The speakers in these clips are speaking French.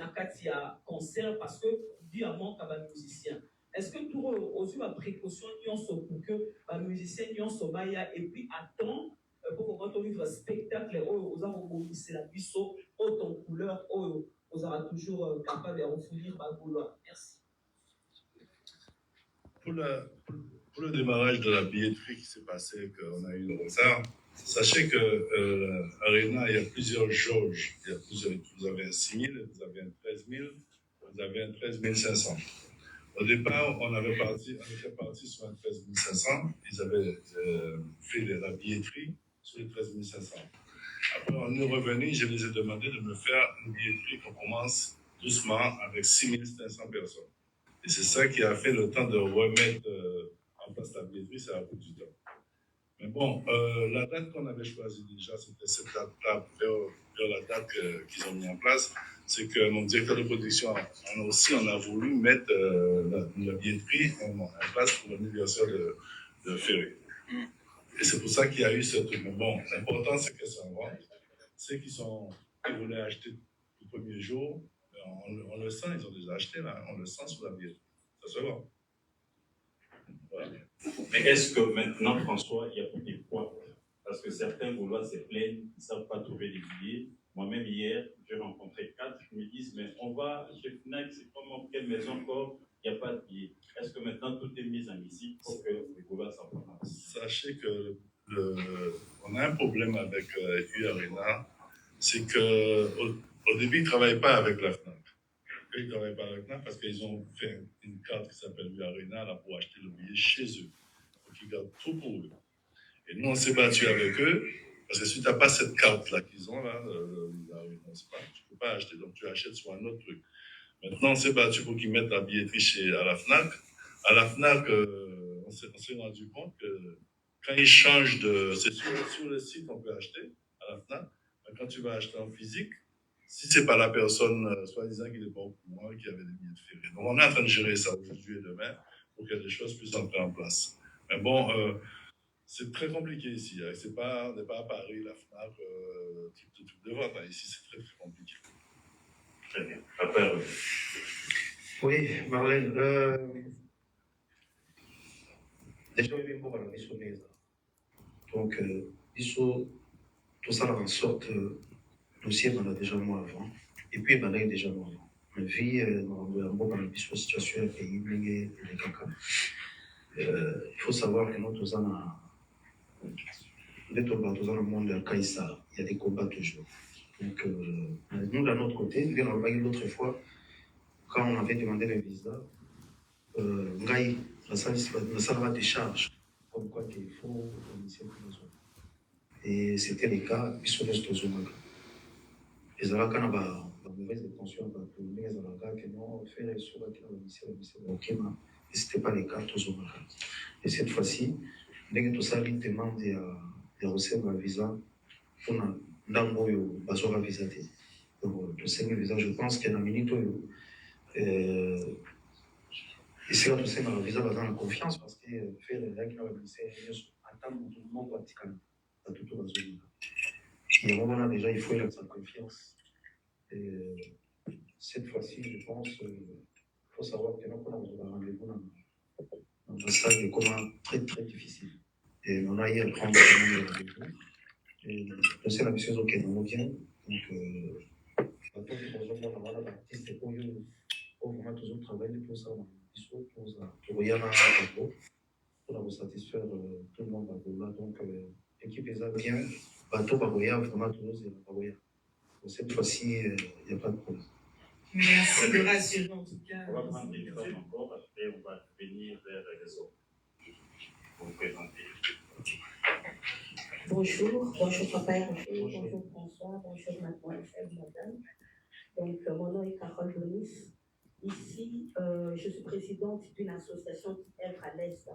nakati ya concert parce que dit à manque à musicien. Est-ce que tu as ma précaution pour que les musiciens nyonso baya et puis attend pour qu'on vivre un spectacle aux c'est la biseau autant couleur aux aura toujours capable de refournir ma boulot. Merci. Pour le démarrage de la billetterie qui s'est passé, qu'on a eu le retard, sachez que Arena, il y a plusieurs jauges. Vous avez un 6 000, vous avez un 13 000, vous avez un 13 500. Au départ, on était parti sur un 13 500. Ils avaient fait la billetterie sur les 13 500. Après, on est revenu, je les ai demandé de me faire une billetterie qu'on commence doucement avec 6 500 personnes. Et c'est ça qui a fait le temps de remettre en place la billetterie, ça a pris du temps. Mais bon, la date qu'on avait choisie déjà, c'était cette date-là, vers la date qu'ils ont mis en place. C'est que mon directeur de production, on a voulu mettre la billetterie en place pour l'anniversaire de Ferré. Et c'est pour ça qu'il y a eu ce truc. Mais bon, l'important, c'est que ça vend. Ceux qui voulaient acheter le premier jour, on le sent, ils ont déjà acheté, là, on le sent sur la billetterie. Ça se voit. Voilà. Mais est-ce que maintenant, François, il y a plus de poids? Parce que certains Gaulois se plaignent, ils ne savent pas trouver des billets. Moi-même, hier, j'ai rencontré 4 qui me disent, mais on va chez Fnac, c'est comme quelle maison encore, il n'y a pas de billets. Est-ce que maintenant, tout est mis en musique pour que les Gaulois s'en prennent? Sachez que on a un problème avec U-Arena, c'est qu'au début, ils ne travaillent pas avec la Fnac. Ils ne travaillent pas avec la Fnac parce qu'ils ont fait une carte qui s'appelle U-Arena là, pour acheter le billet chez eux. Donc, ils gardent tout pour eux. Et nous, on s'est battu avec eux, parce que si tu n'as pas cette carte-là qu'ils ont, là, tu ne peux pas acheter, donc tu achètes sur un autre truc. Maintenant, on s'est battu pour qu'ils mettent la billetterie à la Fnac. À la Fnac, on s'est rendu compte que quand ils changent c'est sur le site, on peut acheter à la Fnac, mais quand tu vas acheter en physique, si ce n'est pas la personne, soi-disant qui n'est pas au courant, qui avait des billets de Ferré. Donc, on est en train de gérer ça aujourd'hui et demain pour que les choses puissent entrer en place. Mais bon, c'est très compliqué ici. Hein. On n'est pas à Paris, la FNAC, tout de vente. Hein. Ici, c'est très, très compliqué. Très bien. Après, oui, Marlène. Déjà, il y a beaucoup à la mission. Donc, tout ça en sorte, le dossier m'en a déjà moi avant. Et puis, il m'en a déjà moi avant. Ma vie, dans la situation pays, les caca. Il faut savoir que nous avons dans le monde de Kaïsa, il y a des combats toujours. Donc, nous, d'un autre côté, nous avons l'autre fois, quand on avait demandé le visa, Ngaï, la salle des charges, comme quoi qu'il faut initier pour les autres. Et c'était le cas, ils sont restés aux Omaga. Les Alaka n'ont pas mauvaise intention, les Alaka qui n'ont fait les souverains qui ont initié le Kema, et ce n'était pas le cas aux Omaga. Et cette fois-ci, dès que tout ça, il demande de recevoir un visa pour n'envoyer pas un visa. Donc, le cinq visa, je pense qu'il y a une minute. Et c'est là que c'est un visa dans la confiance parce que fait le lac dans le ministère attend tout le monde pratiquement à tout le monde. Et au moment déjà il faut être en confiance. Et cette fois-ci, je pense qu'il faut savoir que nous avons un rendez-vous dans une salle de commun très très difficile. Et on a eu à prendre le rendez-vous. Et c'est la mission au Kenya vient. Donc, on a l'artiste pour vraiment toujours travailler pour ça. Pour vous satisfaire tout le monde. Donc, l'équipe est bien. Bateau Bagoya, vraiment Toulouse et Bagoya. Cette fois-ci, il n'y a pas de problème. Merci de rassurer en tout cas. On va prendre des femmes encore, après on va venir vers les autres. Pour vous présenter. Bonjour papa Hervé, bonjour François, bonjour mademoiselle, madame. Donc, mon nom est Carole Donis. Ici, je suis présidente d'une association qui œuvre à l'Est.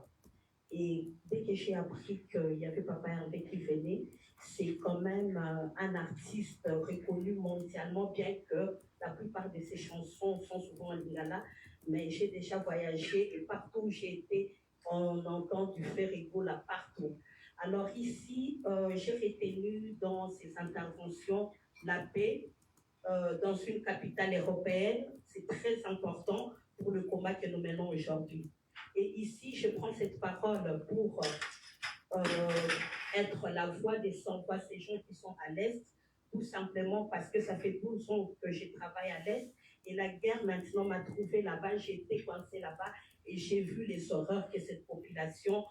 Et dès que j'ai appris qu'il y avait Papa Hervé qui venait, c'est quand même un artiste reconnu mondialement, bien que la plupart de ses chansons sont souvent en lingala. Mais j'ai déjà voyagé et partout où j'ai été, on entend du Ferrigo là partout. Alors ici, j'ai retenu dans ces interventions la paix, dans une capitale européenne. C'est très important pour le combat que nous menons aujourd'hui. Et ici, je prends cette parole pour être la voix des sans-voix, ces gens qui sont à l'Est, tout simplement parce que ça fait 12 ans que je travaille à l'Est et la guerre maintenant m'a trouvé là-bas, j'ai été coincée là-bas et j'ai vu les horreurs que cette population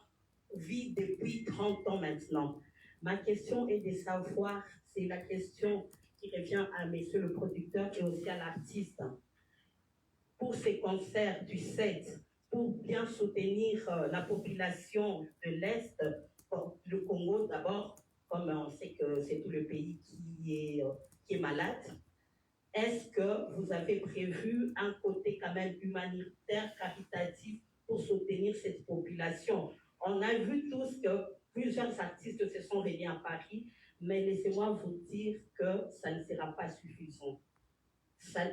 vit depuis 30 ans maintenant. Ma question est de savoir, c'est la question qui revient à monsieur le producteur et aussi à l'artiste. Pour ces concerts du 7, pour bien soutenir la population de l'Est, le Congo d'abord, comme on sait que c'est tout le pays qui est malade, est-ce que vous avez prévu un côté quand même humanitaire, caritatif pour soutenir cette population? On a vu tous que plusieurs artistes se sont réunis à Paris, mais laissez-moi vous dire que ça ne sera pas suffisant.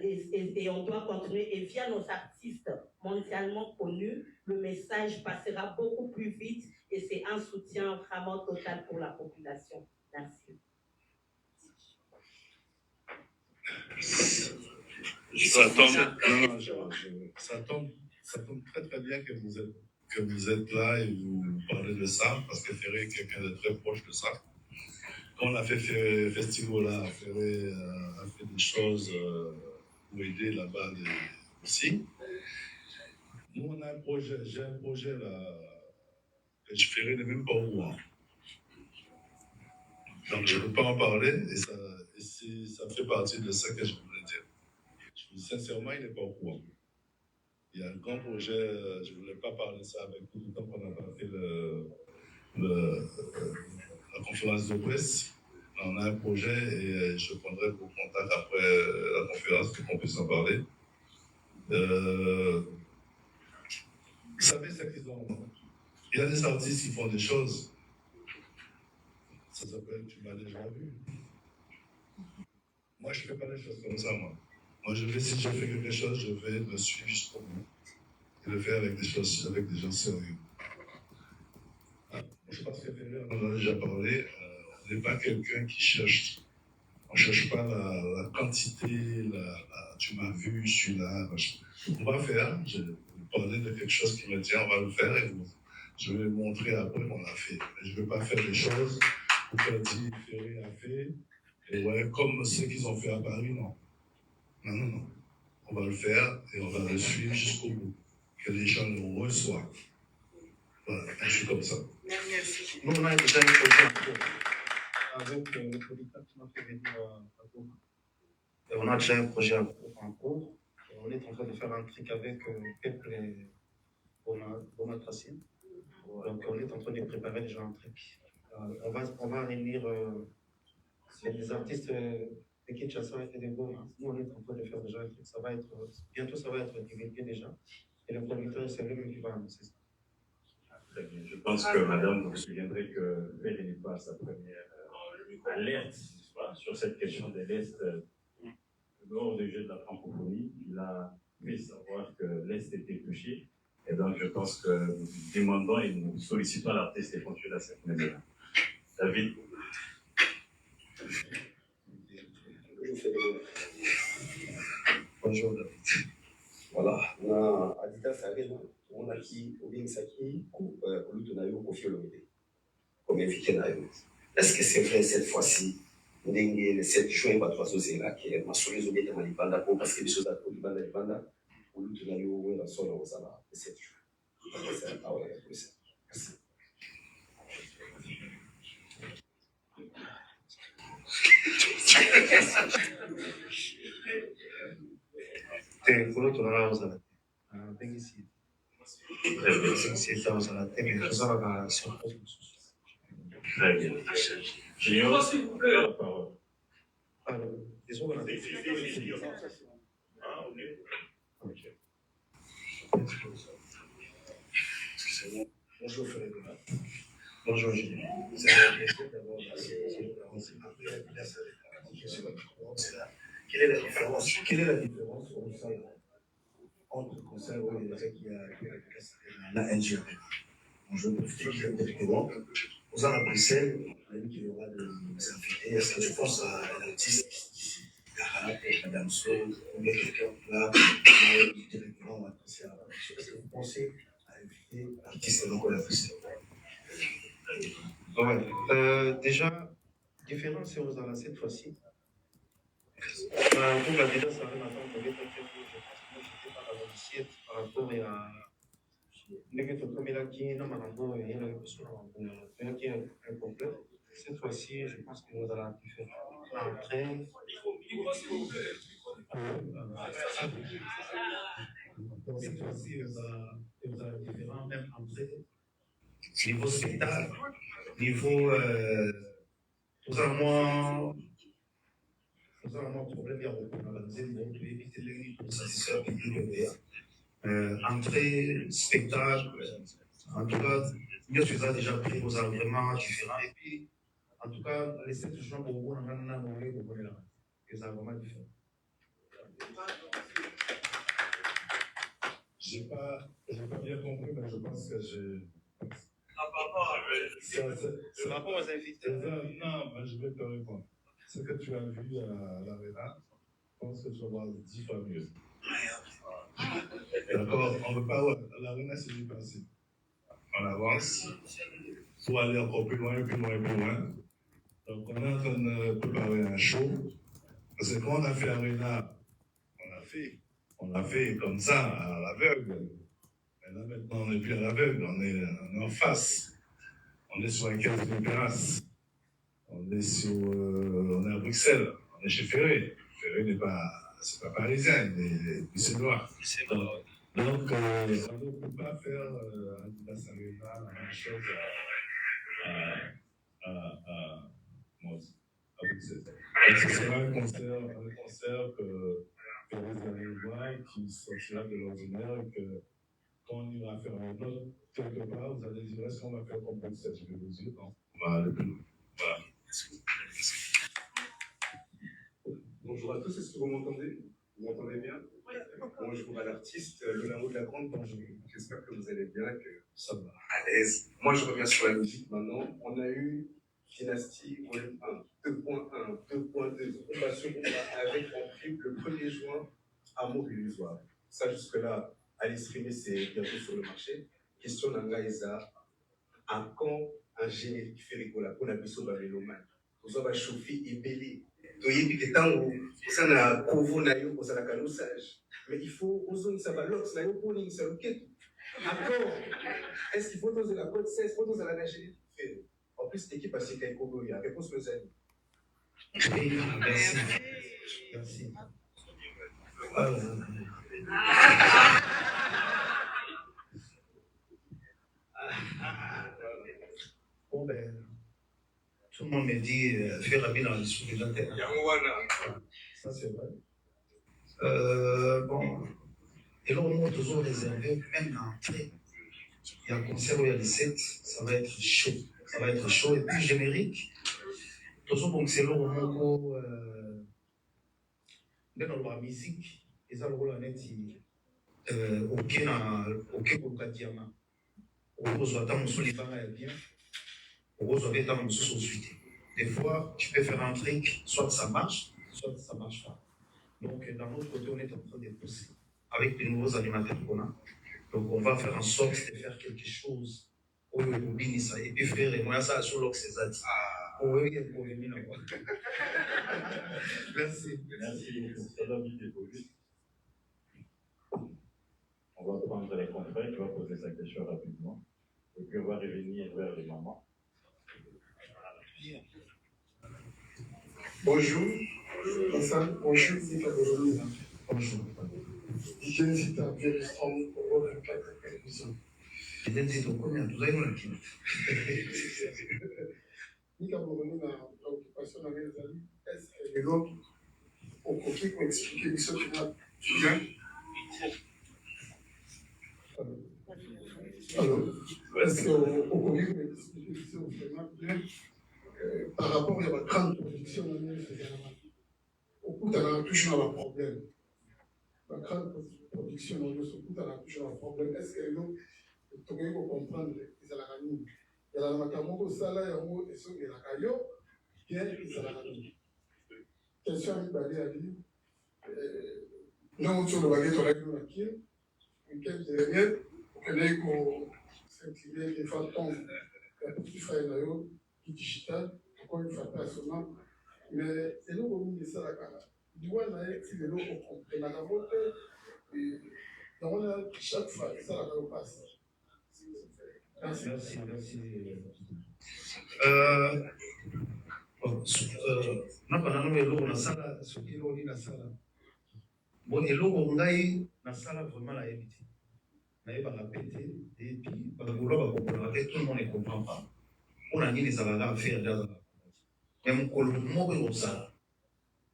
Et on doit continuer. Et via nos artistes mondialement connus, le message passera beaucoup plus vite et c'est un soutien vraiment total pour la population. Merci. Ça tombe très très bien que vous êtes là et vous parlez de ça, parce que Ferré est quelqu'un de très proche de ça. Quand on a fait Festivola, Ferré a fait des choses pour aider là-bas aussi. Nous, on a un projet, j'ai un projet là, que je ferai même pas au courant. Donc je ne peux pas en parler et ça fait partie de ça que je voulais dire. Sincèrement, il n'est pas au courant. Il y a un grand projet, je ne voulais pas parler de ça avec vous, tout le temps qu'on n'a pas fait la conférence de presse. On a un projet et je prendrai vos contacts après la conférence pour qu'on puisse en parler. Vous savez ce qu'ils ont. Il y a des artistes qui font des choses. Ça s'appelle Tu m'as déjà vu. Moi, je ne fais pas des choses comme ça, moi. Moi, si je fais quelque chose, je vais me suivre jusqu'au bout. Et le faire avec des gens sérieux. Je pense que on en a déjà parlé. On n'est pas quelqu'un qui cherche. On ne cherche pas la quantité, tu m'as vu, je suis là. On va faire. Je vais parler de quelque chose qui me tient, on va le faire et je vais montrer après qu'on l'a fait. Mais je ne veux pas faire des choses pour faire dire Ferré a fait. Et ouais, comme ceux qu'ils ont fait à Paris, non. Non. On va le faire et on va le suivre jusqu'au bout. Que les gens le reçoivent. Voilà, je suis comme ça. Nous, on a déjà un projet en cours avec le producteur qui m'a fait venir à Goma. Et on a déjà un projet en cours. Et on est en train de faire un truc avec Peuple Goma Tracine. Donc, on est en train de préparer déjà un truc. On va réunir des artistes de Kinshasa et de Goma. Nous, on est en train de faire déjà un truc. Bientôt, ça va être divulgué déjà. Et le producteur, c'est lui qui va annoncer ça. Très bien. Je pense que madame, vous vous souviendrez que Ferré n'est pas sa première alerte sur cette question de l'Est. Lors du jeu de la francophonie, il a fait savoir que l'Est était touché. Et donc, je pense que nous demandons et nous sollicitons l'artiste éventuel à cette manière-là. David. Bonjour David. Voilà, on a Adidas Arena, on a qui Obinsaki, Olutonayo Kofi Olomide, comme invité Nayo. Est-ce que c'est vrai cette fois-ci, le 7 juin, c'est là qui est ma souris au Beta Malibanda, parce que les choses à Libanda, Olutonayo, on a son le 7 juin. Merci. Pour tunalala uzala bengi si uzala mais tozala ba surprise mosusu. Très bien. Junior, la parole. Alors, désolé. Excusez-moi. Bonjour Frédéric. Bonjour Julien. C'est un plaisir d'avoir Quelle est la différence entre le concert et la NGO? Je vais profiter que donc, aux à Bruxelles, on a dit qu'il y aura des invités. Est-ce que tu penses à un artiste Madame So, ou bien quelqu'un là, directement, on va penser à la chose. Est-ce que vous pensez à inviter l'artiste donc on l'a poussé? Ouais. Déjà, différence aux à cette fois-ci. Pour la déjà, ça fait maintenant, je pense que moi, j'étais pas dans l'assiette par rapport à. Cette fois-ci, je pense que nous allons faire l'entrée. Donc, cette fois-ci, vous allez différent, même entrée. Niveau spectacle, niveau. Nous avons un problème, il y a beaucoup de donc éviter les satisfaire public. Entrée, spectacle, en tout cas, mieux tu as déjà pris vos arguments différents. Et puis, en tout cas, les 7 gens pour vous, on a des arguments différents. Je n'ai pas bien compris, mais je pense que j'ai. C'est par rapport aux invités. Non, mais je vais te répondre. Ce que tu as vu à l'Arena, je pense que tu vas voir 10 fois mieux. D'accord, on ne veut pas. L'Arena, c'est du passé. On avance pour aller encore plus loin, plus loin, plus loin. Donc, on est en train de préparer un show. Parce que quand on a fait Arena, on l'a fait comme ça, à l'aveugle. Mais là, maintenant, on n'est plus à l'aveugle, on est en face. On est sur la 15 de terrasse. On est à Bruxelles. On est chez Ferré. Ferré c'est pas parisien, il est bruxellois. Donc, on ne peut pas faire à Adidas Arena la même chose à Bruxelles. Donc, ce sera un concert que vous allez voir qui sortira de l'ordinaire et que quand on ira faire un autre quelque part, vous allez dire est-ce qu'on va faire comme Bruxelles? Je vais vous dire non. On va aller plus loin. Voilà. Bonjour à tous, est-ce que vous m'entendez? Vous m'entendez bien? Bonjour à l'artiste, le Lamo de la Grande, bonjour. J'espère que vous allez bien, que ça va à l'aise. Moi, je reviens sur la musique maintenant. On a eu Dynastie Volume 1, 2.1, 2.2, on va sur avec en clip le 1er juin, Amour illusoire. Ça, jusque-là, aller streamer, c'est bientôt sur le marché. Question d'Angaïza, à quand un générique fait rigola pour la mission Babylomane? Vous avez chauffé et belé. toyebi ke ntango osala kovo na yo kozalaka losage mais il faut ozongisa balox na yo mpo olingisa loketo accord est-ce qu'il faut tozela code 16 mpo tozala na génie fait en plus équipe asika ekobo ya réponse lozali Merci. Bon ben, tout le monde me dit faire la mine dans le discours de l'antenne. Ça c'est vrai. Bon, et là on montre toujours réservé, même l'entrée. Il y a un concert où il y a les 7, ça va être chaud. Ça va être chaud. Et puis générique, toujours donc c'est là au moment dans la musique, et ça le rôle en est aucun pour diamant. Au soit dans mon solibara est bien. Au soit dans mon sous-suite. Des fois, tu peux faire un truc, soit ça marche pas. Donc, dans notre côté, on est en train de pousser avec les nouveaux animateurs qu'on a. Donc, on va faire en sorte de faire quelque chose au Yobini ça. Et puis, frère, et moi, ça, sur l'ox, c'est ça. Oui, pour venir là-bas. Merci. On va prendre les contrats, tu vas poser sa question rapidement. Et puis, on va revenir vers les mamans. Bonjour. Bonjour, bonjour. Je n'hésite pas à bien répondre pour votre télévision. Je t'ai dit, donc, combien? Tout ça, il m'a dit. Ni quand vous revenez dans la préoccupation dans les amis, est-ce que les autres ont compris pour expliquer l'histoire finale? Alors, est-ce qu'au Covid, vous expliquez l'histoire finale par rapport à votre grande production dans les au coup, tu as toujours un problème. La grande production dans le coup, tu as toujours un problème. Est-ce que nous, tu peux comprendre les alarmes? Il y a la makamoko sala ya mo eso et la kayo bien les alarmes. question mibale ya li ntango ti olobaki tolaki na kie quelques derrière okendeki kosentire defa ntongo ya petit frère na yo digital okoki frappe ya sona mais eloko mingi esalaka droit na ye ti lelo okomprenaka ngo te yango na chaque fois esalaka yo pasi. Merci. Napanano eloko nasala soki eloko nasala bon eloko ngai nasala vraiment nayebi te nayebaka pe te et puis bakolo bakomprendra te tout le monde ne comprend pas mpona nini ezalaka affaire nde azalaka mais mokolo moko ekozala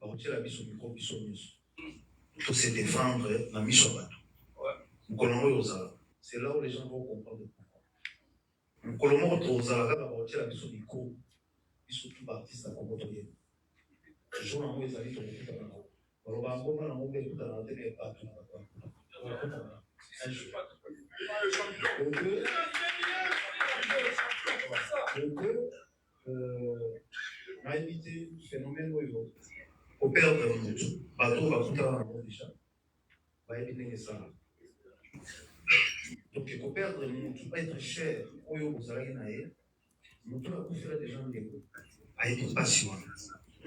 bakotiela biso mikro biso nyonso to se défendre na miso ya bato mokolo moko ekozala c'est là où les gens vont comprendre pourquoi mokolo moko tozala kaka bakotiela biso mikro biso tout baartiste na kongo toyeba jour yango ezali tokokutana nango baloba ngoma nango mpe ekutana te ne bato na bato nayebi te phénomène oyo koperdre motu bato bakutana nango déjà bayebi ndenge esala donc koperdre motu être cher oyo bozalaki na ye motu akufela déjà ndeko ayebi mpasi wana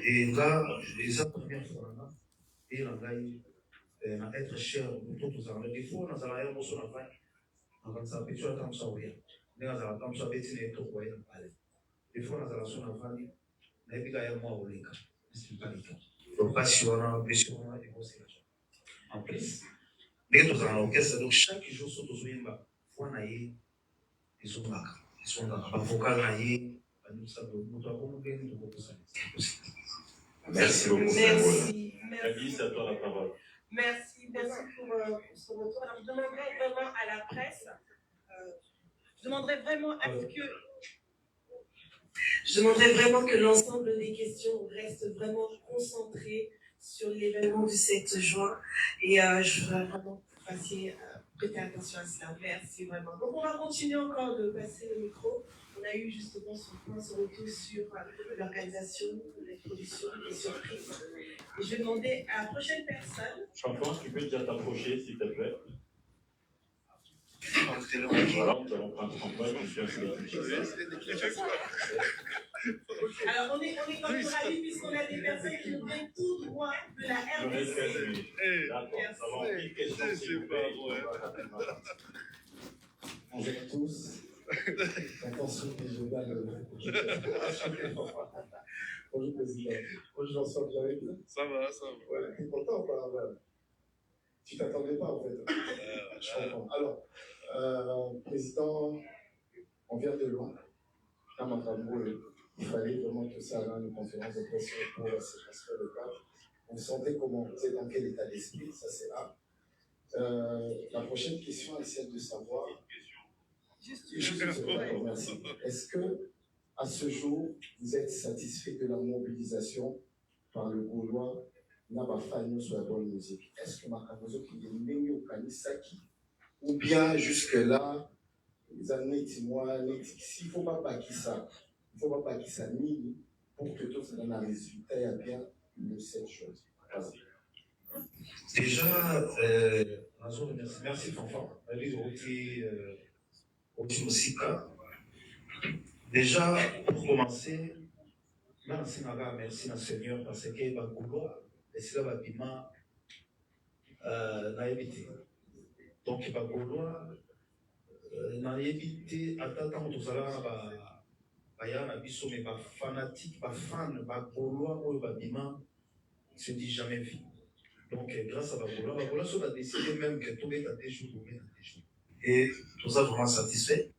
et nga eza première fois nanga et na ngai na être cher moto tozalaka des fois nazalaka ya moso na vai nakanisa peti oyo atambusa oya ndenge azalaka atambusa beti na ye tokoya na pale des fois nazala so na vandi nayebi kaka ya mwa oleka esipalika mpasi wana pesi wana ekosela en plus ndenge tozala na orchestre donc chaque jour so tozoyemba fois na ye ezongaka bavocal na ye moto akomo ndenge tokokosala. Merci beaucoup. Merci. Alice, à toi la parole. Merci pour ce retour. Alors, je demanderais vraiment à la presse, je demanderais vraiment que l'ensemble des questions restent vraiment concentrées sur l'événement du 7 juin. Et je voudrais vraiment que vous fassiez prêter attention à cela. Merci vraiment. Donc, on va continuer encore de passer le micro. On a eu justement ce retour sur l'organisation, les productions, les surprises. Et je vais demander à la prochaine personne. Champion, tu peux déjà t'approcher, s'il te plaît. Voilà, nous allons prendre Champagne. Alors, on est dans le rallye puisqu'on a des personnes qui nous viennent tout droit de la RDC. D'accord, une question, s'il vous plaît. Bonjour à tous. Attention, je bonjour président. Bonjour Jean-François, vous allez bien? Ça va. Ouais, t'es content ou pas? Ouais. Tu t'attendais pas en fait. Je comprends. Alors, président, on vient de loin. À Matambo, il fallait vraiment que ça aille une conférence de presse pour ce transfert de cadre. Vous sentez comment, vous êtes dans quel état d'esprit, ça c'est là. La prochaine question est celle de savoir. Merci. Est-ce que, à ce jour, vous êtes satisfait de la mobilisation par le Gaulois Nabafagno sur la bonne musique? Est-ce que Makabozo qui est mené au Kanisaki ou bien jusque-là, les années, s'il ne faut pas paquer ça, ni pour que tout ça donne un résultat, il y a bien le 7 choses. Voilà. Déjà, merci Fanfan. Déjà, pour commencer, merci à Seigneur parce que Bagoulois, et c'est là Babima, n'a évité. Donc, Bagoulois, n'a évité, à tant que tout ça là, Baya n'a biso, mais ba fanatique, ba fan, Bagoulois, ou Babima, se dit jamais vu. Donc, grâce à Bagoulois, on a décidé même que tout est à des jours, et tout ça vraiment satisfait.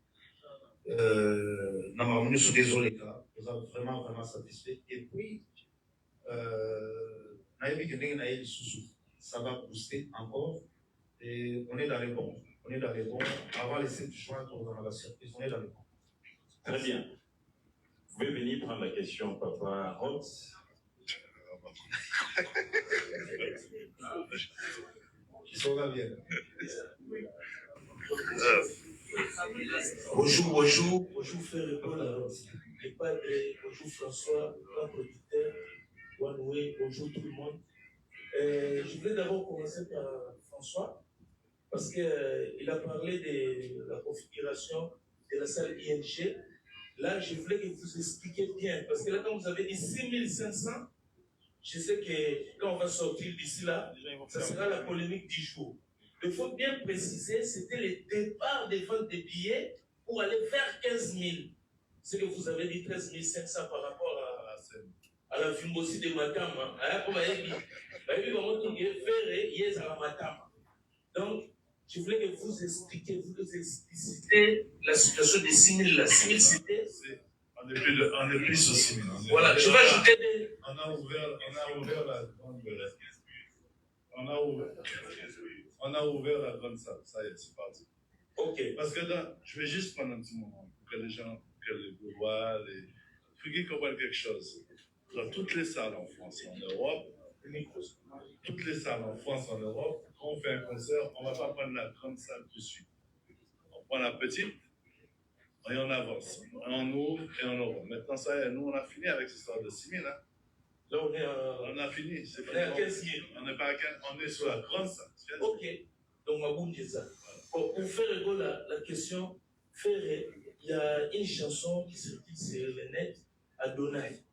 Non, nous sommes désolés, nous sommes vraiment satisfaits. Et puis, ça va booster encore. Et on est dans les bons. Avant les 7 juin, on a la surprise. On est dans les bons. Très bien. Vous pouvez venir prendre la question, Papa Rox. Ils sont là bien. Bonjour frère Paul, bonjour François, le producteur, Manoué, bonjour tout le monde. Je voulais d'abord commencer par François, parce qu'il a parlé de la configuration de la salle ING. Là, je voulais que vous expliquiez bien, parce que là, quand vous avez dit 6500, je sais que quand on va sortir d'ici là, ça sera la polémique du jour. Il faut bien préciser, c'était le départ des ventes des billets pour aller vers 15 000. C'est que vous avez dit 13 500 par rapport à la Vimbosi de Matama. Donc, je voulais que vous expliquiez, vous explicitez la situation des 6 000 là. 6 000 c'était. On est plus sur 6 000. Voilà, je vais ajouter des. On a ouvert la grande. On a ouvert la grande salle. Ça y est, c'est parti. Ok. Parce que là, je vais juste prendre un petit moment pour que les gens, que les Gaulois, les Frigés comprennent quelque chose. Dans toutes les salles en France et en Europe, toutes les salles en France et en Europe, quand on fait un concert, on ne va pas prendre la grande salle tout de suite. On prend la petite et on avance. On ouvre et on ouvre. Maintenant, ça y est, nous, on a fini avec cette histoire de 6 000. Hein. Là, on a fini. C'est on est à 15 000. On n'est pas à 15 000, on est sur la grande salle. Ok. Donc, ma boum dit ça. Bon, pour faire la question, il y a une chanson qui se dit sur le net, Adonai.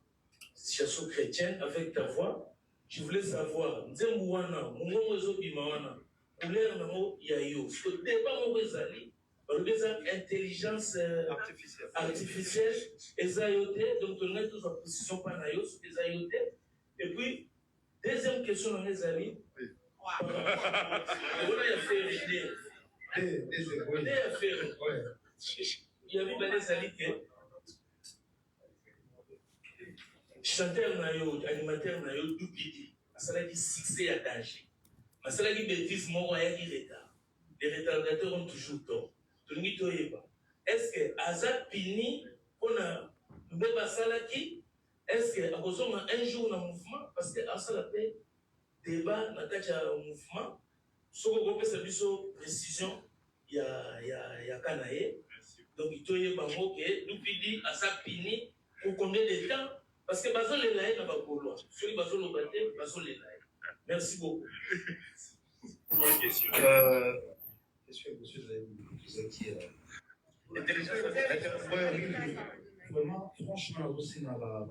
Chanson chrétienne avec ta voix. Je voulais savoir, Nzemouana, Mongozo Bimawana, couleur Namo Yayo. Ce que débat Mongozali, intelligence artificielle, Ezayote, donc on a tous en précision Panayos, Ezayote. Et puis, deuxième question dans les amis. On a fait il y avait des amis que chanteur nayo, animateur nayo, Dupidi, ça dit succès à danger. Mais ça dit bêtise, moi, il y a des retards. Les retardateurs ont toujours tort. Est-ce que Azad Pini, on a un bébé salaki, est-ce que à cause un jour dans le mouvement, parce que à ça la paix, débat, dans le mouvement, ce qu'on peut faire une précision, il y a Kanaé. Donc il y a que Dupidi, Azad Pini, pour combien de temps? Parce que Bazon les laïcs n'a pas pour loi. Celui Bazon le baptême, Bazon les laïcs. Merci beaucoup. Question, monsieur, vous étiez vraiment, franchement, aussi dans la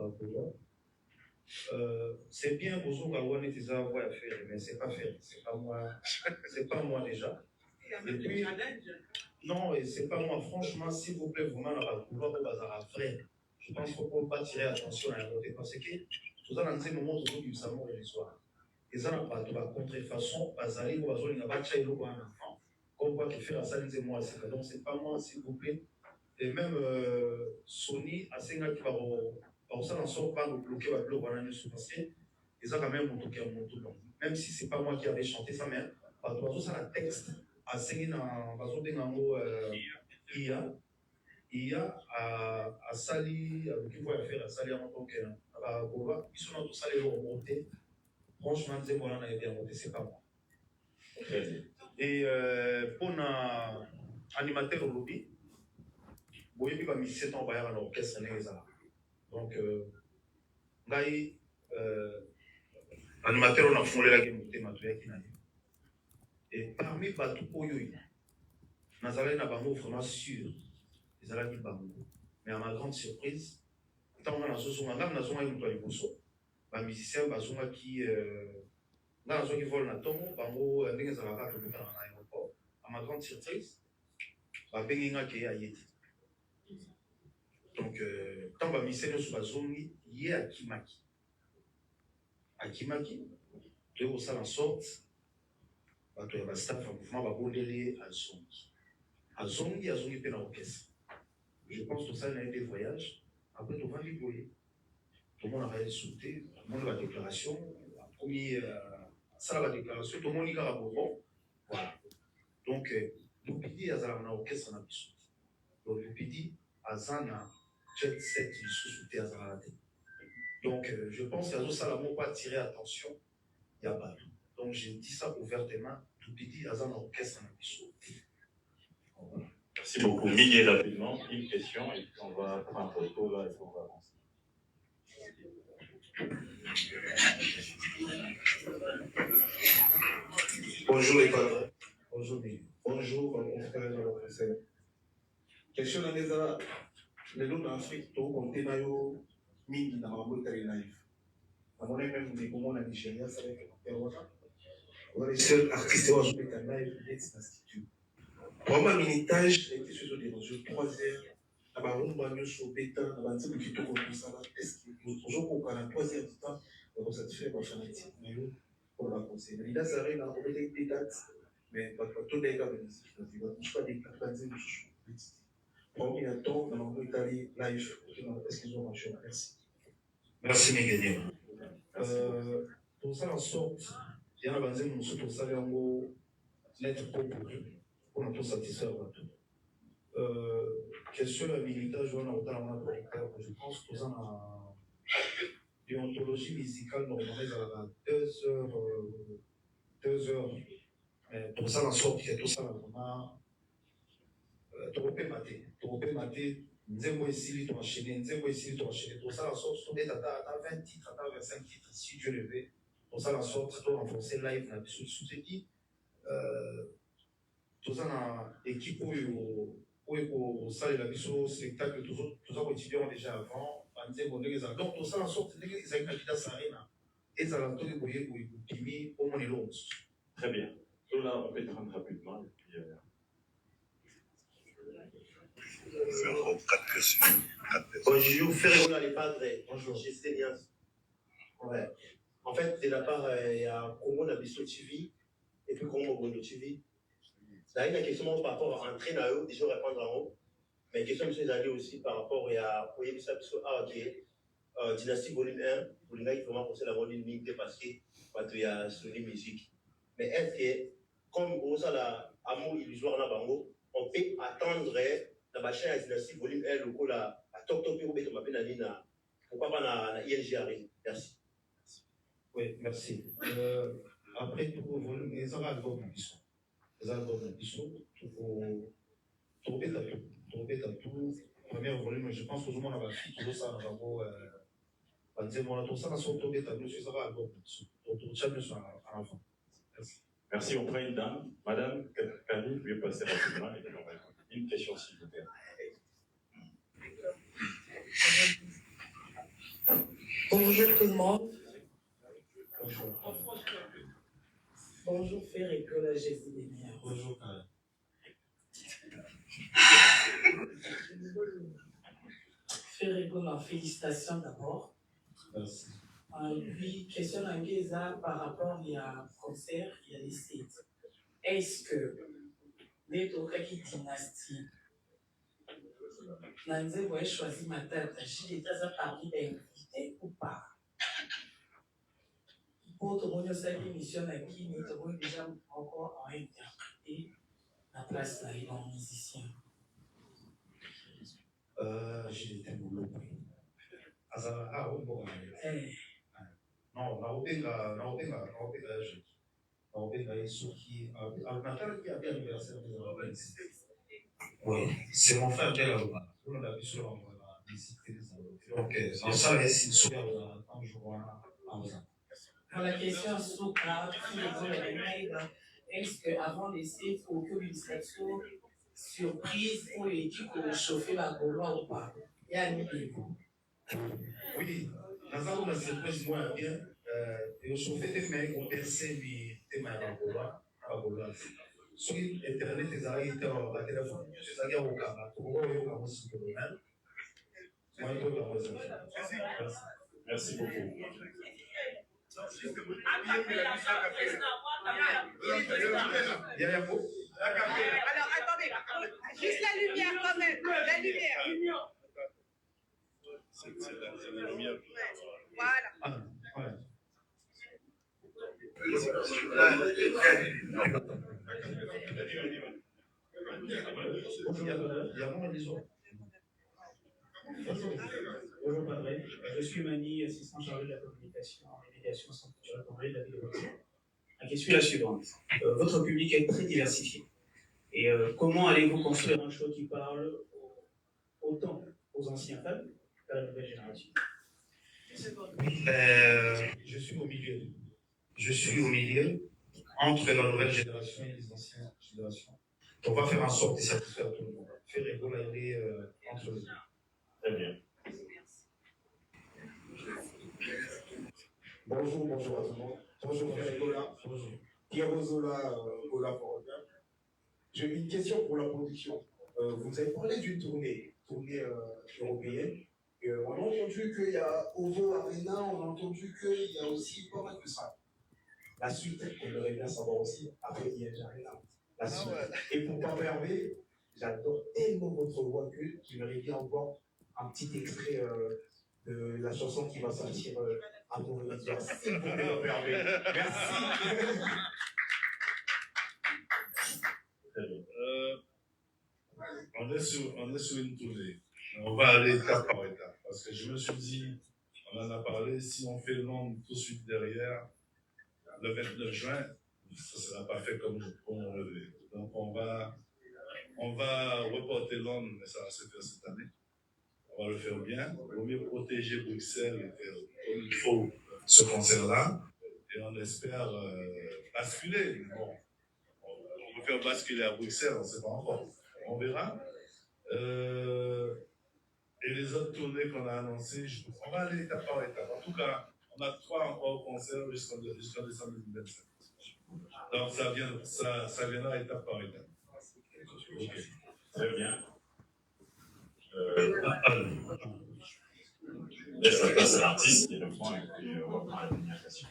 c'est bien pour vous avoir des avoirs à faire, mais c'est pas faire. C'est pas moi déjà. Et puis, non, et c'est pas moi. Franchement, s'il vous plaît, vraiment, dans la couloir, au bazar à frère. Je pense qu'il ne faut pas tirer attention à la côté parce que tout ça, dans ces moments où nous savons l'histoire. Et ça n'a pas de contrefaçon, pas aller où il n'y a pas de chat et l'eau un enfant. Comme quoi, qui fait la salle, c'est moi. Donc, c'est pas moi, s'il vous plaît. Et même Sony, à ce moment-là, qui va ça n'en sort pas, nous bloquer le bloc, voilà, nous passer. Et ça, quand même, mon tour qui a mon tour. Même si c'est pas moi qui avais chanté ça, mais ça, la texte, à ce moment-là, il y a à Sali, qui va faire à Sali en tant que ils sont dans tout ça les remontés. Franchement, c'est moi, on a été remonté, c'est pas moi. Et pour un animateur au lobby, vous voyez, il va mettre 7 ans à l'orchestre. Donc, animateur, on a fondé la game et parmi les bateaux, Nazaré n'a pas vraiment sûr. Ils allaient dire Bango. Mais à ma grande surprise, tant qu'on a un musicien qui vole la tombe, Bango, à ma grande surprise, Benginga qui est à Yeti. Donc, tant que musicien il est à Kimaki. À Kimaki, de où ça en sorte, il y a un staff en mouvement, va bonder à Zongi. À Zongi, à Zongi, il y a un orchestre. Je pense que ça, il y a des voyages. Après, tout le monde est boyé. Tout le monde a sauté. Tout le monde a la déclaration. Ça, la déclaration. Tout le monde est à Bobo. Voilà. Donc, Lupidi, a un orchestre en Abissou. Donc, Lupidi, a un jet set du sous-souté à Zarate. Donc, je pense qu'à ça, la mot pas attirer attention. Il n'y a pas tout. Donc, j'ai dit ça ouvertement. Lupidi, a un orchestre en Abissou. Voilà. Merci beaucoup. Miguel, rapidement, une question et puis on va prendre un photo là et on va avancer. Bonjour les padres. Bonjour mon frère dans le conseil. Question à l'ESA, les lots d'Afrique, tout compté dans yo mingi dans ma boîte très naïf. À mon avis, même des moments en Nigeria, ça va être on est les seuls artistes qui ont joué dans live d'être l'institut. Pour moi, minitage a été sur des mesures 3 heures. À ma rumba, nous sommes bêta, à ma table qui tourne comme ça. Est-ce que nous toujours qu'on a 3 heures du temps, on satisfait ma fanatique, pour la conseiller. Mais là, ça arrive, on met des dates, mais pas tout les gars, je ne suis pas des dates, pour moi, il y a temps, on a Italie live, est-ce qu'ils ont marché? Merci. Merci, Miguel. Pour ça, en sorte, il y a un basé, nous sommes pour ça, lettre pour nous satisfaire. Question de l'habilitation, je pense que ça a déontologie musicale normalisée à 2 heures. Mais pour ça, en sorte, il y a tout ça vraiment. Tropé maté, Nzembo ici, tu enchaîné, pour ça, en sorte, tu as 20 titres, tu as 25 titres, si Dieu le veut. Pour ça, en sorte, tu as renforcé live, sous ce qui. Tout ça, dans l'équipe où ça, il a vu ce spectacle, tous les étudiants déjà avant, donc tout ça, en sorte, les candidats s'arrêtent. Et ça va tout les au moins l'autre. Très bien. Donc là, on peut te rendre rapidement. Et puis, Bonjour, Ferreira les padres. Bonjour, j'essaie bien. Ouais. En fait, de la part, il y a Congo Nabiso TV et puis Congo Bondo TV. Ça a une question par rapport à entrer dans eux, déjà répondre en haut. Mais question de ces années aussi par rapport à Oyebisa Biso AOK, Dynastie Volume 1, Volume 1 qui vraiment conseille la volume ligne parce qu'il y a Sony Musique. Mais est-ce que, comme on a la amour illusoire dans Bango, on peut attendre la chaîne à Dynastie Volume 1, le coup à Tok Tok Piro Beto Mapenalina, pourquoi pas dans ING arrive? Merci. Oui, merci. Après tout, volume, les albums ils sont pour trouver tout. Premier volume, je pense que tout le monde a fait tout ça dans la deuxième tout ça, sur trouver ta musique, ça va album. Tout ça, nous sommes à l'avant. Merci, on prend une dame. Madame Kari, vous pouvez passer rapidement et puis on va une question s'il vous plaît. Bonjour tout le monde. Bonjour. Bonjour Fer et Paul, Jésus des meilleurs. Bonjour. Fer et Paul, félicitations d'abord. Merci. Puis, question d'Angueza par rapport il y a un concert, il y a des sites. Est-ce que les Tokaki dynastie, Nanze voyait choisir ma tête, j'ai des tas à parler d'invité ou pas? Pour tout le monde, cette émission qui nous avons déjà encore interprété la place là, dans musicien. J'ai été boulot. Non, oui, c'est mon frère qui est là-bas. On a vu sur la visite. Donc, ça, c'est un jour Pour la question Souka, est-ce qu'avant l'essai, il faut que l'administration surprise pour l'équipe pour chauffer la Gaulois ou pas? Il y a une idée. Oui, dans la surprise, moi, bien, et chauffer des mecs, on pensait des mecs à Gaulois. Sur Internet, les arrêts étaient en téléphone, les arrêts au Canada, pour voir le Canada sur le domaine. Merci beaucoup. Alors, attendez, juste la lumière quand même, la lumière. C'est la lumière. Voilà. Bonjour Padre, je suis Mani, assistant chargé de la communication et médiation centre culturel de la ville de Bruxelles. La question est la suivante. Votre public est très diversifié. Et comment allez-vous construire un show qui parle autant aux anciens fans qu'à la nouvelle génération? Oui, je suis au milieu. Je suis au milieu entre la nouvelle génération et les anciennes générations. On va faire en sorte de satisfaire tout le monde. Faire évoluer entre les deux. Très bien. Bonjour, bonjour à tout le monde. Bonjour, Ferregola. Bonjour. Pierre Zola, Gola Foroga. J'ai une question pour la production. Vous avez parlé d'une tournée européenne. On a entendu qu'il y a Ovo Arena, on a entendu qu'il y a aussi pas mal de ça. La suite, on aimerait bien savoir aussi, après ING Arena. La suite. Et pour Papa Hervé, j'adore tellement votre voix que j'aimerais bien voir un petit extrait de la chanson qui va sortir à mon auditoire. S'il vous plaît, Papa Hervé. Merci. On est sur une tournée. On va aller étape par étape. Parce que je me suis dit, on en a parlé, si on fait Londres tout de suite derrière, le 29 juin, ça ne sera pas fait comme on le veut. Donc on va reporter Londres, mais ça va se faire cette année. On va le faire bien. Il vaut mieux protéger Bruxelles et faire comme il faut ce concert-là. Et on espère basculer. Bon, on peut faire basculer à Bruxelles, on ne sait pas encore. On verra. Et les autres tournées qu'on a annoncées, on va aller étape par étape. En tout cas, on a 3 encore concerts jusqu'en décembre 2025. Donc ça viendra étape par étape. Okay. Très bien. Laisse la place à l'artiste et le point, et puis on va prendre la dernière question.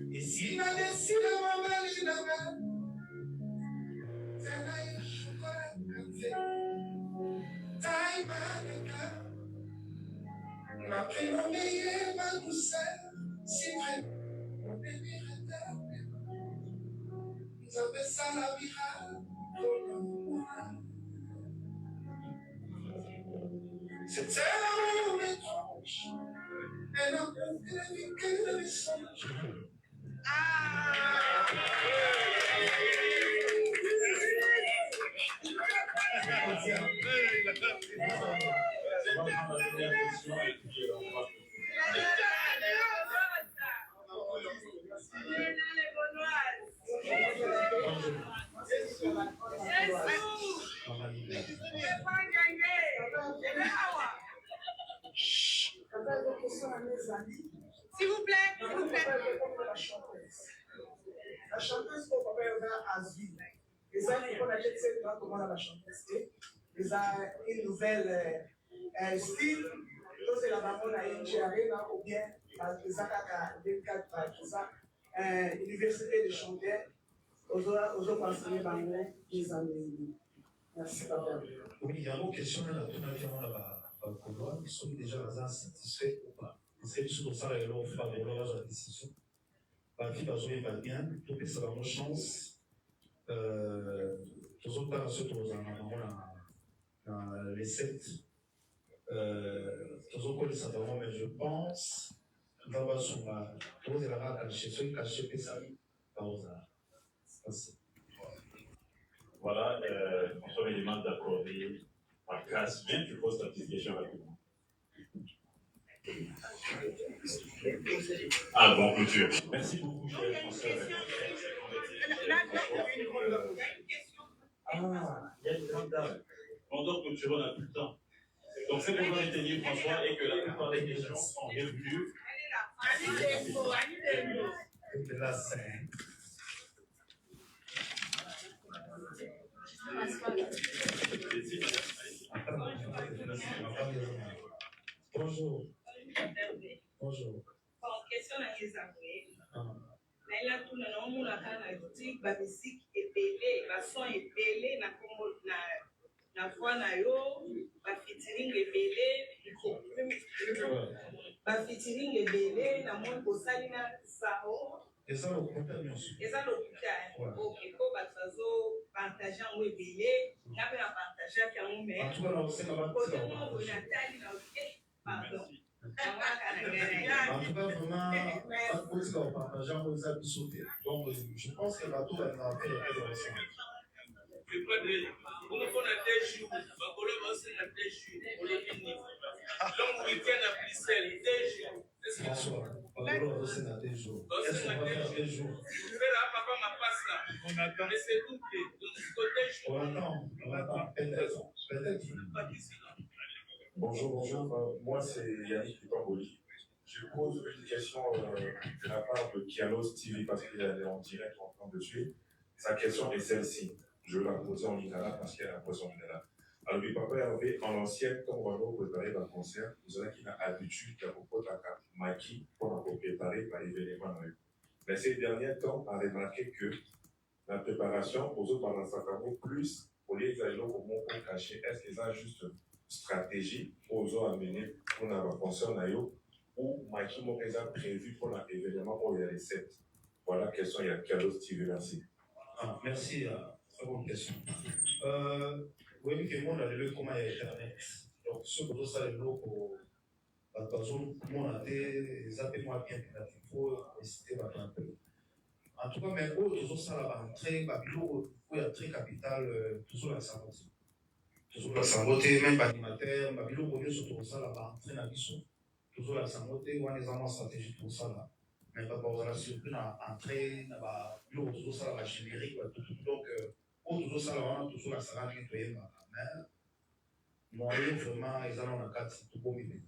Et si la décide de m'aller ma prénommée ma douceur, si vrai, mon bébé réterne, nous appelons ça la virale, c'était l'amour étrange, elle a compris la vie que les songes. S'il vous plaît, s'il vous plaît. La chanteuse qu'on appelle Azvi. Les amis qu'on achète cette grande comment la chanteuse est. Ils ont une nouvelle style. Donc c'est la maman à ING Arena ou bien les Akaka 24 par université de chanter aux autres enseignants dans les années. Merci papa. Oui, il y a une question là, tout à fait là-bas. Ils sont déjà satisfaits ou pas? C'est sur ça et là, on fera la décision. La vie va bien, tout est sur la chance. Tous autres dans les 7. Tous autres ça va, mais je pense que ça va sur la pause et la rate chez ceux qui achètent ça. Voilà, François me demande d'accorder par grâce. Viens, tu poses ta petite question rapidement. Ah bon, clôture. Merci beaucoup, cher François. Ah, il y a une grande dame. On doit clôturer, on n'a plus le temps. Donc c'est pour nous retenir, François, et que la plupart des questions sont revenues. Bonjour. Bonjour. Bon, question à Isabelle. Mais là, tout le monde a dit que la musique est belle, la son est belle, la voix na yo, la featuring est belle, la featuring est belle, la monde au salina sao, eza lokuta nyonso. Eza lokuta. Ok, po bazo partager en webélé, na pe na partager ki en mais. En tout cas, na osenga ba. Côté moi on a tali na pardon. En tout cas, vraiment, pas de politique à partager en les habits sautés. Donc, je pense que bateau va en faire le plus ensemble. Je crois que on a des jours, ma collègue aussi a des jours, on le finit. Long week-end à Bruxelles, des jours. François, ma collègue aussi a des jours. Est-ce qu'on va faire des jours? Je vais là, papa m'a pas ça. On attend. Mais c'est tout. On attend. Peut-être. Bonjour. Moi, c'est Yannick Pipamboli. Je pose une question de la part de Kialos TV parce qu'il est en direct en train de suivre. Sa question est celle-ci. Je vais la poser en lingala parce qu'elle a posé en lingala. Alors, le papa avait en l'ancienne, quand on va préparer un concert, vous avez qu'il a l'habitude de préparer la maquille pour préparer par l'événement. Mais ces derniers temps, on a remarqué que la préparation aux autres balançakamou plus pour les aéros comment on cacher. Est-ce qu'ils ont juste stratégie aux autres amener pour la concert ou maquille mon prévu pour l'événement où il y a les 7. Voilà, question, il y a Carlos TV, merci. Merci, très bonne question. Oui, que moi, on a le comment il y a Internet. Donc, ce que ça, le lot pour moi, on a des appels-moi bien qu'il faut citer un peu. En tout cas, mais toujours ça, là, entrée, Babylone, où il y a très capital, toujours la santé. Toujours la santé, même animateur, Babylone, au lieu de ça, là, entrée, la mission. Toujours la santé, ou les amants stratégiques pour ça, là. Mais pas pour la surprise, entrée, toujours ça, la générique, donc, toujours ça, là, toujours la santé, nettoyer ma mère. Moyen, vraiment, ils en ont un cadre, c'est tout beau, mais.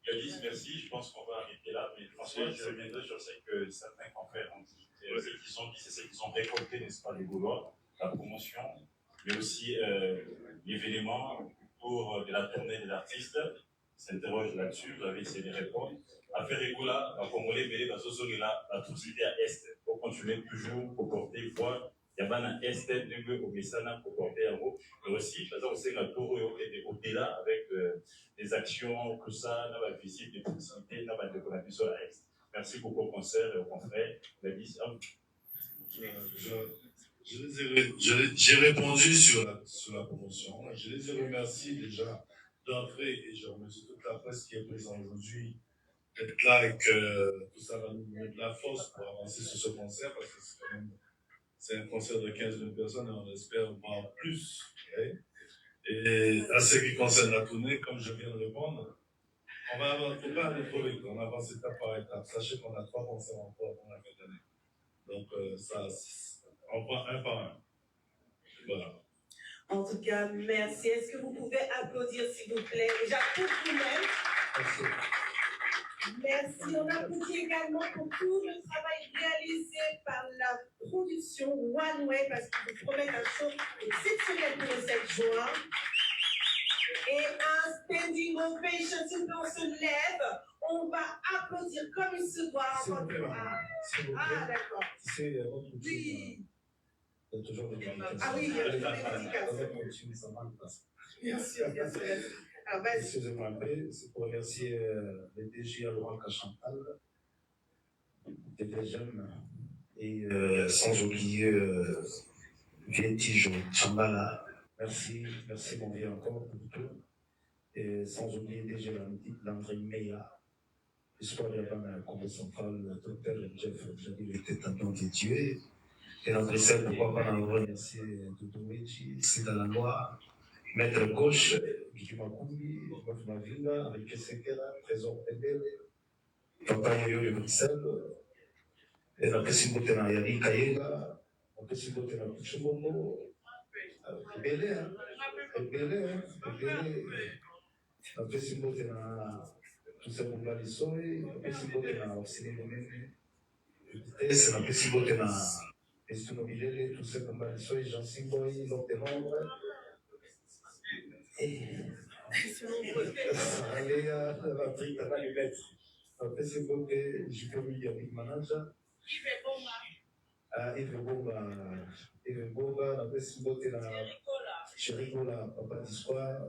Gladys, merci. Je pense qu'on va arrêter là. Mais François, je reviendrai sur ce que certains confrères ont dit. Ce qu'ils ont dit, c'est ce qu'ils ont récolté, n'est-ce pas, les Gaulois, la promotion, mais aussi l'événement autour de la tournée des artistes. S'interroge là-dessus, vous avez essayé de répondre. Affaire Egoula, la Congolais, mais la Sosogela, la Troussité à Est, pour continuer toujours pour porter voix. Il y a un Est de au Messana pour porter un mot. Mais aussi, je pense que la tour est au-delà avec des actions, tout ça, dans la visite des proximités, dans la décoration à Est. Merci beaucoup au concert et au confrère. J'ai répondu sur la promotion. Je les ai remerciés déjà d'entrée et je remercie toute la presse qui est présente aujourd'hui d'être là et que tout ça va nous donner de la force pour avancer sur ce concert parce que c'est un concert de 15 000 personnes et on espère voir plus. Okay? Et à ce qui concerne la tournée, comme je viens de répondre, on va avoir tout pas aller trop vite, on avance étape par étape. Sachez qu'on a 3 concerts encore dans la fin d'année. Donc ça, on prend un par un. Voilà. En tout cas, merci. Est-ce que vous pouvez applaudir, s'il vous plaît, déjà pour vous-même? Merci. Merci. On applaudit également pour tout le travail réalisé par la production One Way, parce qu'ils vous promettent un show exceptionnel pour le 7 juin. Et un standing ovation, s'il vous plaît, on se lève. On va applaudir comme il se doit. Ah, d'accord. C'est autre chose. Oui. Il y a toujours des dédicaces. Ah oui, il y a toujours des dédicaces. Bien sûr, bien sûr. Excusez-moi un peu, c'est pour remercier les DG à Laurent Cachantal, des jeunes, et sans oublier Vietijo Chambala. Merci mon vieux encore pour tout. Et sans oublier DG l'André Meya, histoire de la Congrès centrale, le docteur Jeff Jadil était un des dieux. Et André Sel, pourquoi pas remercier Doudou Meji, Sida la Loi. Maître gauche, Guy Makoumi, Mof Mavinga, Enrique Sekera, Trésor Ebele, Papa Yoyo de Bruxelles, et la Pessimbote na Yari Kayega, la Pessimbote na Kuchumbo, Ebele, la Pessimbote na Toussaint Boumba Lissoy, la Pessimbote na Orsini Domene, Vitesse, la Pessimbote na Estuno Bilele, Toussaint Boumba Lissoy, Jean Simboy, Locke de Londres, Aléa, Patrick, t'as pas les lettres. Après, c'est bon que je peux lui dire big manager. Yves Boba, après, c'est bon que Chéricola, papa d'histoire.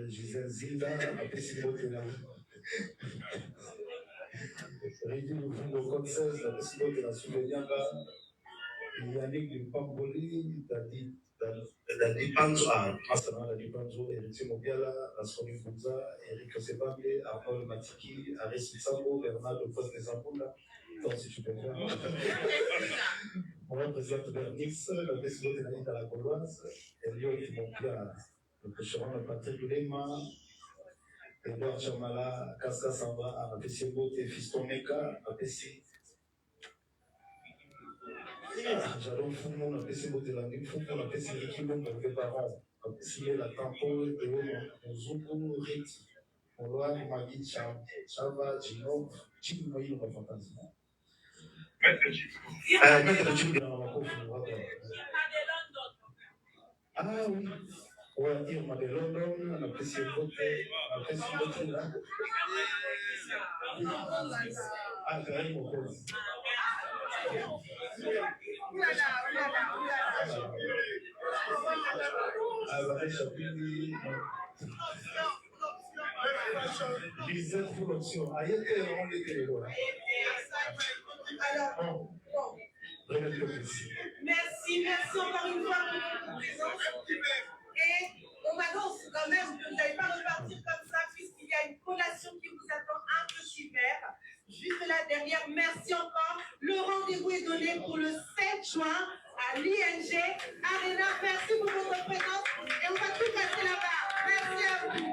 Gisèle Zilda, après, c'est bon que Réduit le fond de code 16, la présidente de la Souvenianga, Yannick de Pamboli, Dadi Panzo, Masana Dadi Panzo, Eric Mobiala, Asroni Fouza, Eric Sebambe, Arnold Matiki, Aris Sambo, Bernard de Poste des Ampoula. Donc, si tu peux faire. On représente Bernix, la présidente de la Ligue à la Gauloise, Eliot Mobiala, le pêcheron de Patrick Lema, Edouard Chamala, Kaska Samba, Apessi Bote, Fiston Meka, Apessi. Jalon Fumo, Apessi Bote Landim Fumo, Apessi Rikimo, Mouvé Baron, Apessi La Tampo, Théo Mozuku, Riti, Moloan, Magui, Chava, Ginov, Chimoï, le fantasme. Maître Jim de la Makofi. Ah oui. Ouais, Irma de London, Apessi Bote, Apessi Bote là. Ah, quand même, mon cause. Alors, Chapini, Lisette pour l'option. Aïe, on était les lois. Alors, bon. Merci encore une fois pour votre présence. Et on m'annonce quand même que vous n'allez pas repartir comme ça, puisqu'il y a une collation qui vous attend, un petit verre. Juste là derrière, merci encore. Le rendez-vous est donné pour le 7 juin à l'ING Arena. Merci pour votre présence et on va tout passer là-bas. Merci à vous.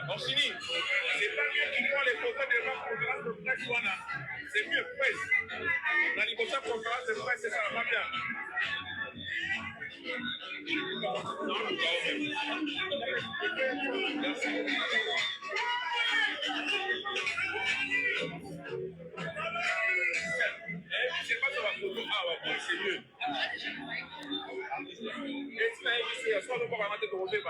Orsini, c'est pas mieux qu'il voit les photos des gens conférence de presse, c'est mieux presse. La libre conférence de presse, c'est ça va bien. C'est pas sur la photo, c'est mieux. Et c'est soit le programme de tomber,